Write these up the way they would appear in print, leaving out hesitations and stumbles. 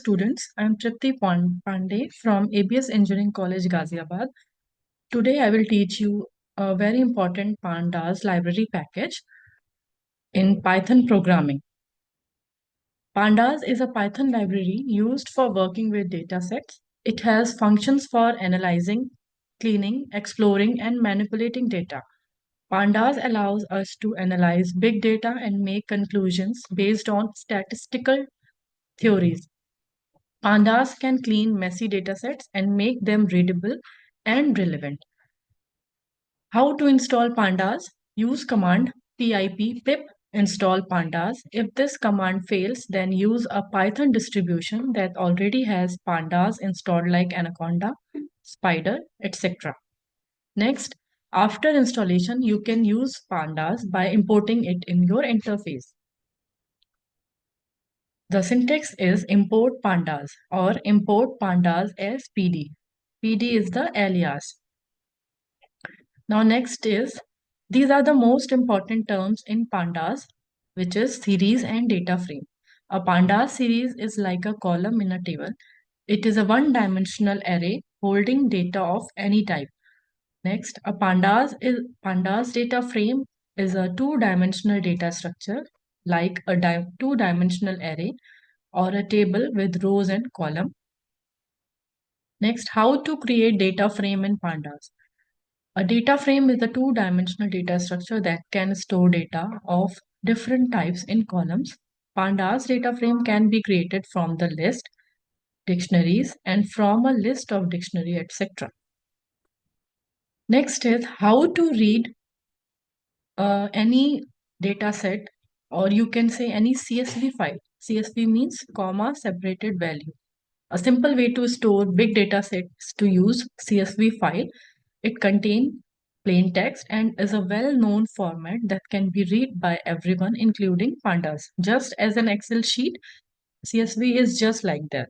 students. I am Tripti Pandey from ABES Engineering College, Ghaziabad. Today I will teach you a very important Pandas library package in Python programming. Pandas is a Python library used for working with datasets. It has functions for analyzing, cleaning, exploring, and manipulating data. Pandas allows us to analyze big data and make conclusions based on statistical theories. Pandas can clean messy datasets and make them readable and relevant. How to install Pandas? Use command pip pip install Pandas. If this command fails, then use a Python distribution that already has Pandas installed like Anaconda, Spider, etc. Next, after installation, you can use Pandas by importing it in your interface. The syntax is import pandas or import pandas as PD. PD is the alias. Now next is, these are the most important terms in pandas, which is series and data frame. A pandas series is like a column in a table. It is a one-dimensional array holding data of any type. Next, a pandas data frame is a two-dimensional data structure like a two-dimensional array or a table with rows and column. Next, how to create data frame in pandas. A data frame is a two-dimensional data structure that can store data of different types in columns. Pandas data frame can be created from the list, dictionaries, and from a list of dictionary, etc. Next is how to read any data set, or you can say any CSV file. CSV means comma separated value. A simple way to store big data sets to use CSV file. It contains plain text and is a well-known format that can be read by everyone, including pandas. Just as an Excel sheet, CSV is just like that.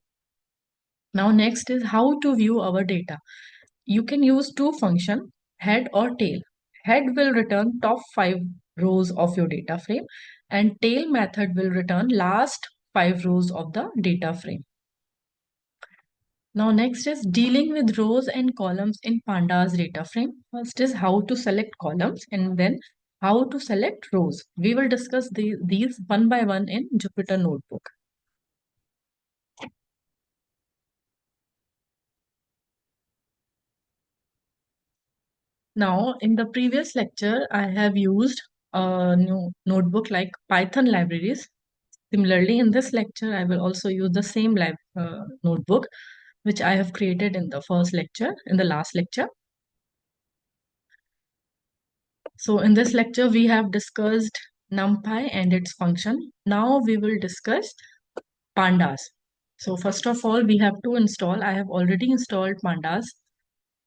Now next is how to view our data. You can use two functions, head or tail. Head will return top 5 rows of your data frame and tail method will return last 5 rows of the data frame. Now next is dealing with rows and columns in Pandas data frame. First is how to select columns and then how to select rows. We will discuss these one by one in Jupyter Notebook. Now in the previous lecture, I have used a new notebook like Python libraries. Similarly, in this lecture, I will also use the same notebook which I have created in the first lecture, in the last lecture. So in this lecture, we have discussed NumPy and its function. Now we will discuss Pandas. So first of all, we have to install. I have already installed Pandas.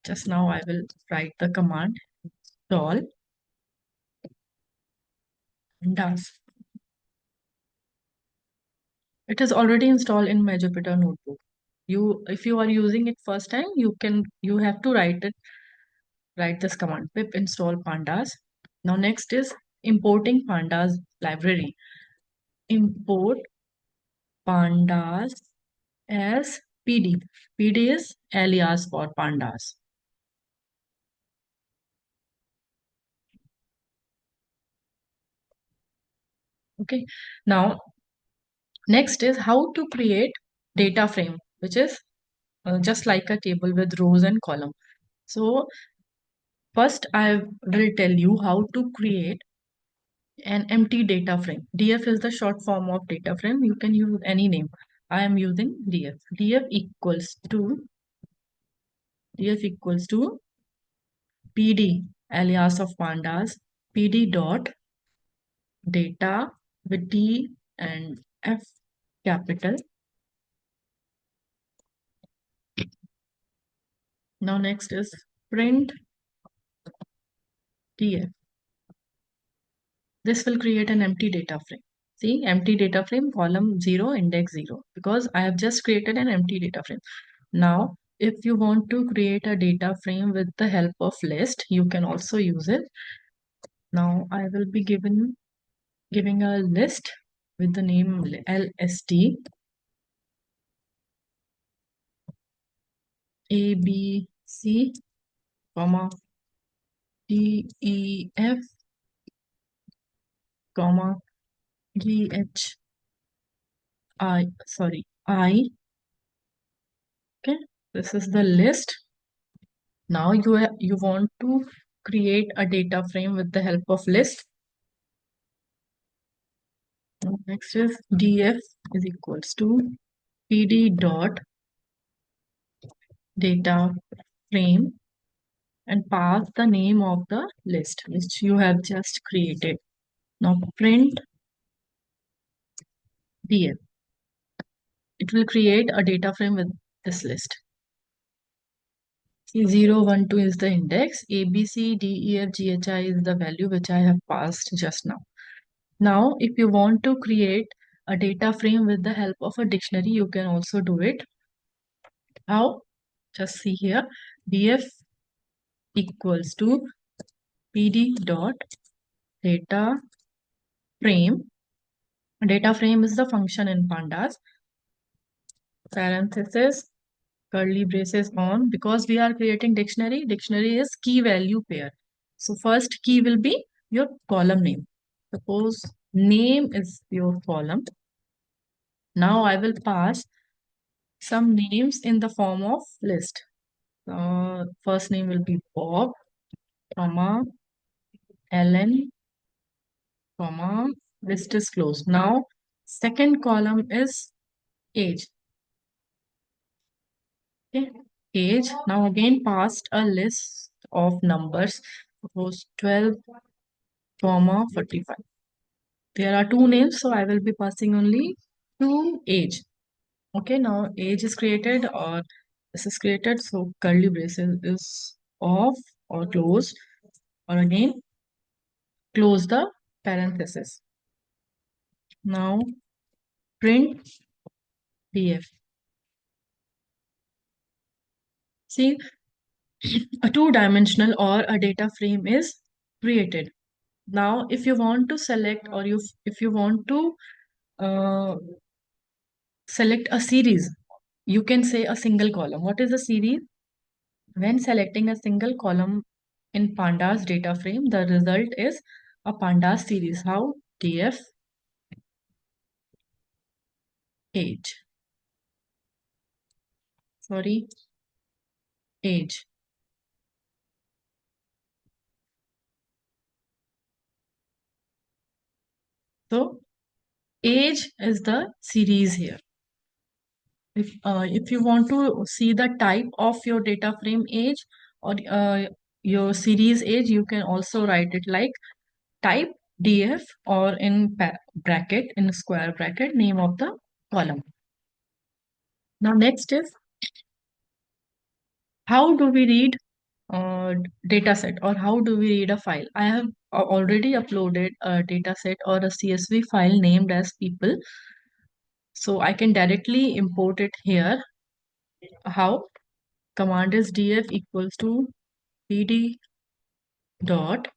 Just now I will write the command install Pandas. It is already installed in my Jupyter Notebook. If you are using it first time, you have to write this command pip install pandas. Now next is importing pandas library. Import pandas as PD. PD is alias for pandas. Okay. Now next is how to create data frame, which is just like a table with rows and column. So first I will tell you how to create an empty data frame. DF is the short form of data frame. You can use any name. I am using DF. DF equals to PD alias of pandas PD dot data with D and F capital. Now next is print DF. This will create an empty data frame. See, empty data frame, column 0, index 0, because I have just created an empty data frame. Now, if you want to create a data frame with the help of list, you can also use it. Now, I will be giving a list with the name LST. A B C comma D E F comma G H I. Okay, this is the list. Now you want to create a data frame with the help of list. Next is df is equals to pd dot data frame and pass the name of the list which you have just created. Now print df. It will create a data frame with this list. See, 0, 1, 2 is the index. A, B, C, D, E, F, G, H, I is the value which I have passed just now. Now, if you want to create a data frame with the help of a dictionary, you can also do it. How? Just see here. df equals to pd dot data frame. Data frame is the function in Pandas. Parenthesis, curly braces on. Because we are creating dictionary, dictionary is key value pair. So first key will be your column name. Suppose name is your column. Now I will pass some names in the form of list. First name will be Bob, comma, Ellen, comma, list is closed. Now, second column is age. Okay, age. Now again passed a list of numbers. Suppose 12, comma, 45. There are two names, so I will be passing only two age. Okay, now age is created or this is created, so curly braces is off or closed, or again close the parenthesis. Now print df. See, a two-dimensional or a data frame is created. Now, if you want to select or if you want to uh, select a series, you can say a single column. What is a series? When selecting a single column in Pandas data frame, the result is a Pandas series. How? df age. Sorry, age. So, age is the series here. If you want to see the type of your data frame age or your series age, you can also write it like type df or in bracket, in square bracket, name of the column. Now next is how do we read data set or how do we read a file? I have already uploaded a data set or a CSV file named as people. So I can directly import it here. How? Command is df equals to pd dot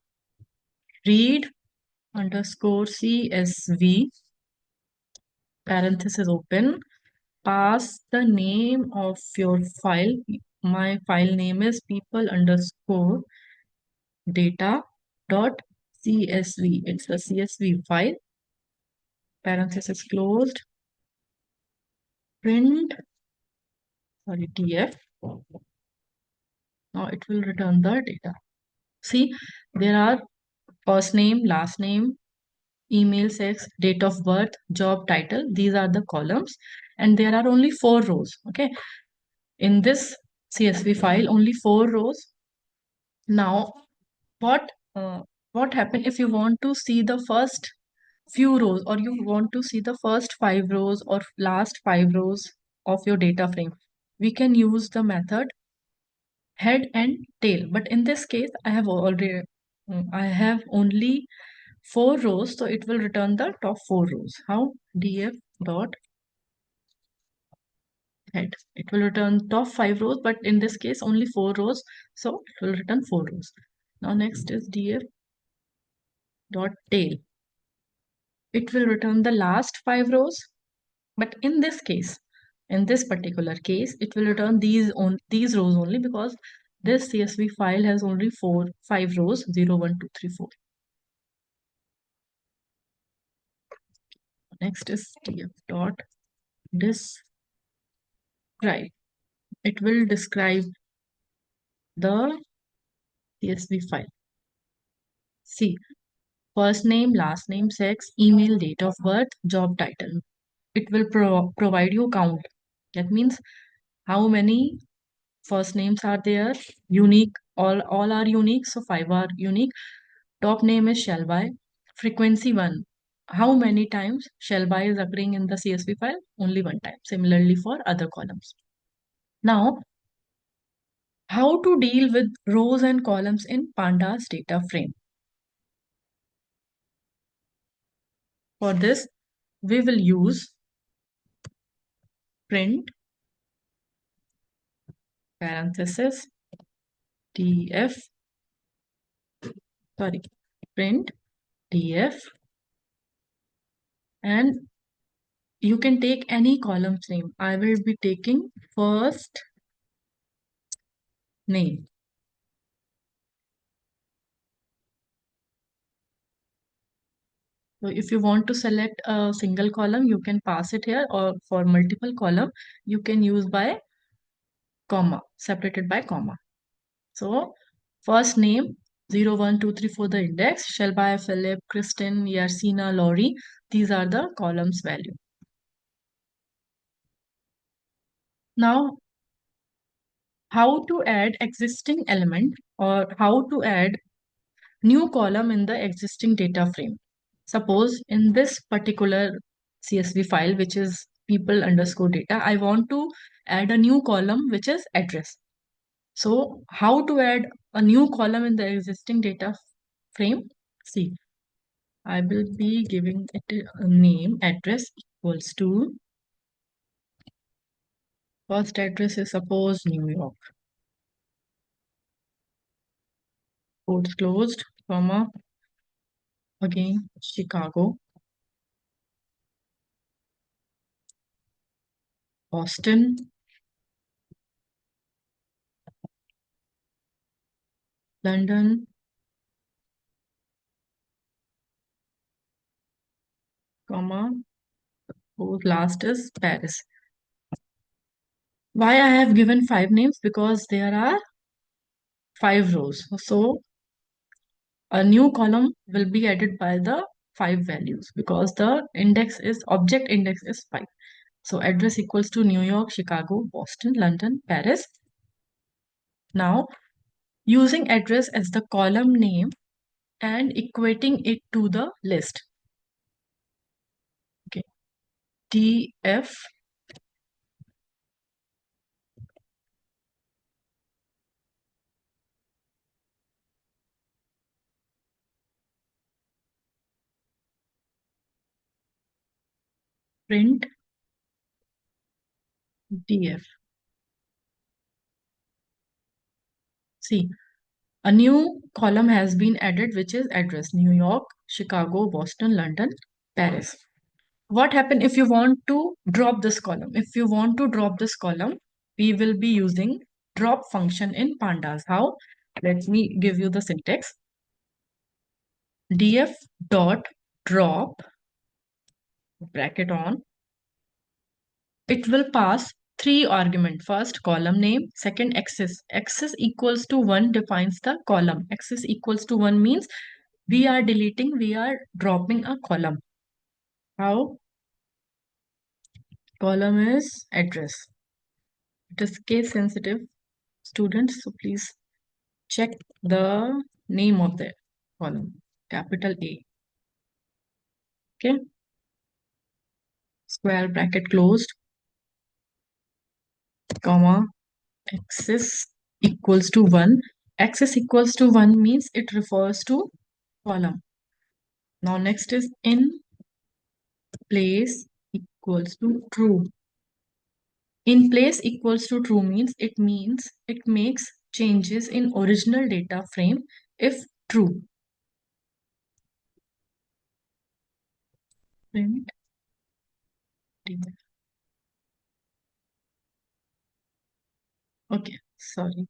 read underscore csv parenthesis open, pass the name of your file. My file name is people underscore data dot csv. It's a CSV file. Parenthesis closed. Print, sorry, df. Now it will return the data. See, there are first name, last name, email, sex, date of birth, job title. These are the columns, and there are only 4 rows. Okay, in this CSV file, only 4 rows. Now, what what happened if you want to see the first few rows, or you want to see the first 5 rows or last 5 rows of your data frame? We can use the method head and tail, but in this case, I have only 4 rows, so it will return the top 4 rows. How? df dot head. It will return top 5 rows, but in this case only 4 rows, so it will return 4 rows. Now next is df dot tail. It will return the last 5 rows, but in this case In this particular case, it will return these rows only because this CSV file has only 5 rows, 0, 1, 2, 3, 4. Next is tf dot describe. It will describe the CSV file. See, first name, last name, sex, email, date of birth, job title. It will provide you count. That means how many first names are there, unique, all are unique, so 5 are unique. Top name is shall by. Frequency 1. How many times shall by is occurring in the CSV file? Only one time. Similarly for other columns. Now, how to deal with rows and columns in Pandas data frame? For this, we will use print parenthesis df, sorry, print df, and you can take any column name. I will be taking first name. So if you want to select a single column, you can pass it here, or for multiple column, you can use by comma, separated by comma. So first name 0, 1, 2, 3 for the index, Shelby, Philip, Kristen, Yarsina, Laurie. These are the columns value. Now, how to add existing element or how to add new column in the existing data frame. Suppose in this particular CSV file, which is people underscore data, I want to add a new column which is address. So how to add a new column in the existing data frame? See, I will be giving it a name, address equals to, first address is suppose New York, quotes closed, comma, again Chicago, Boston, London, comma, whose last is Paris. Why I have given 5 names? Because there are 5 rows. So a new column will be added by the 5 values because the object index is 5. So address equals to New York, Chicago, Boston, London, Paris. Now using address as the column name and equating it to the list. Okay. df print df. See, a new column has been added, which is address New York, Chicago, Boston, London, Paris. What happen if you want to drop this column? If you want to drop this column, we will be using drop function in Pandas. How? Let me give you the syntax. df dot drop, bracket on, it will pass 3 argument. First column name, second axis. Axis equals to 1 defines the column. Axis equals to 1 means we are dropping a column. How? Column is address. It is case sensitive, students, so please check the name of the column, capital A. Okay, square bracket closed, comma, axis equals to 1. Axis equals to 1 means it refers to column. Now next is in place equals to true. In place equals to true means it makes changes in original data frame if true. Print Okay, sorry.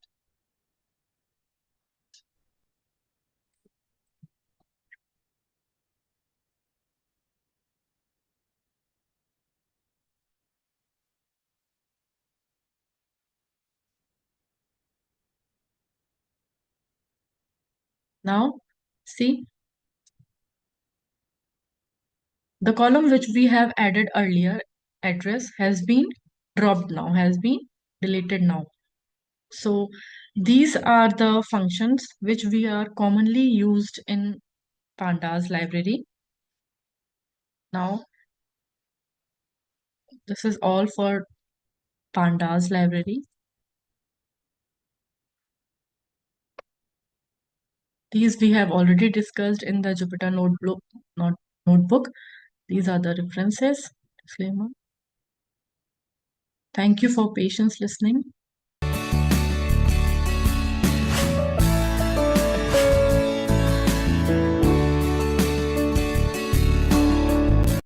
Now, see, the column which we have added earlier, address, has been dropped now, has been deleted now. So these are the functions which we are commonly used in Pandas library. Now, this is all for Pandas library. These we have already discussed in the Jupyter notebook. These are the references. Disclaimer. Thank you for patience listening.